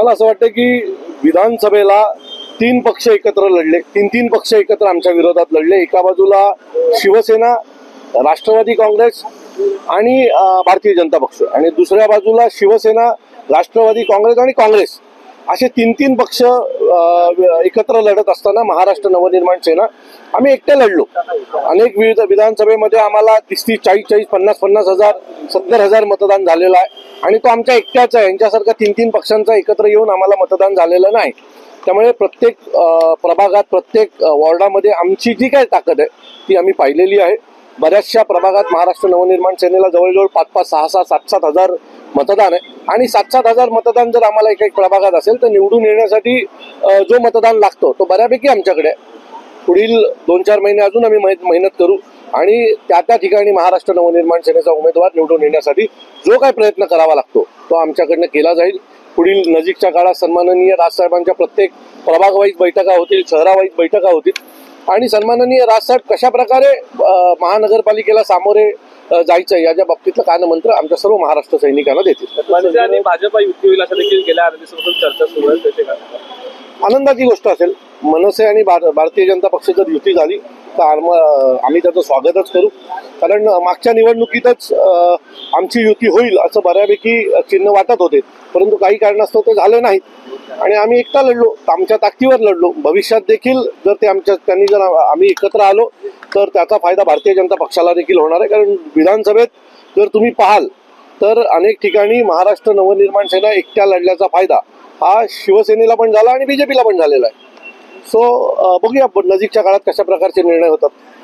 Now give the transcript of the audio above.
मला असं वाटतं की विधानसभेला तीन पक्ष एकत्र लढले, तीन पक्ष एकत्र आमच्या विरोधात लढले. एका बाजूला शिवसेना, राष्ट्रवादी काँग्रेस आणि भारतीय जनता पक्ष, आणि दुसऱ्या बाजूला शिवसेना, राष्ट्रवादी काँग्रेस आणि काँग्रेस असे तीन पक्ष एकत्र लढत असताना महाराष्ट्र नवनिर्माण सेना आम्ही एकटे लढलो. अनेक विविध विधानसभेमध्ये आम्हाला 30, 40, 50 हजार, 70,000 मतदान झालेलं आहे, आणि तो आमच्या एकट्याचा आहे. यांच्यासारखा तीन पक्षांचा एकत्र येऊन आम्हाला मतदान झालेलं नाही. त्यामुळे प्रत्येक प्रभागात, प्रत्येक वॉर्डामध्ये आमची जी काही ताकद आहे ती आम्ही पाहिलेली आहे. बऱ्याचशा प्रभागात महाराष्ट्र नवनिर्माण सेनेला जवळजवळ 5-5, 6-6, 7-7 हजार मतदान आहे, आणि 7-7 हजार मतदान जर आम्हाला एक प्रभागात असेल तर निवडून येण्यासाठी जो मतदान लागतो तो बऱ्यापैकी आमच्याकडे आहे. पुढील 2-4 महिने अजून आम्ही मेहनत करू, आणि त्या ठिकाणी महाराष्ट्र नवनिर्माण सेनेचा उमेदवार निवडून येण्यासाठी जो काही प्रयत्न करावा लागतो तो आमच्याकडनं केला जाईल. पुढील नजीकच्या काळात सन्माननीय राजसाहेबांच्या प्रत्येक प्रभागवाईज बैठका होतील, शहरावाईज बैठका होतील, आणि सन्माननीय राजसाहेब कशा प्रकारे महानगरपालिकेला सामोरे जायचं याच्या बाबतीतलं कानमंत्र आमच्या सर्व महाराष्ट्र सैनिकांना देतील. मनसे आणि भाजप युती होईल असं देखील गेल्या अर्ध्या दिवसापासून चर्चा सुरू आहे, त्याचे काय? आनंदाची गोष्ट असेल. मनसे आणि भारतीय जनता पक्ष जर युती झाली तर आम्ही त्याचं स्वागतच करू, कारण मागच्या निवडणुकीतच आमची युती होईल असं बऱ्यापैकी चिन्ह वाटत होते, परंतु काही कारणास्तव ते झाले नाहीत, आणि आम्ही एकटा लढलो, आमच्या ताकदीवर लढलो. भविष्यात देखील जर जर आम्ही एकत्र आलो तर त्याचा फायदा भारतीय जनता पक्षाला देखील होणार आहे. कारण विधानसभेत जर तुम्ही पाहाल तर अनेक ठिकाणी महाराष्ट्र नवनिर्माण सेना एकट्या लढल्याचा फायदा हा शिवसेनेला पण झाला आणि बीजेपीला पण झालेला आहे. सो बघूया नजीकच्या काळात कशा प्रकारचे निर्णय होतात.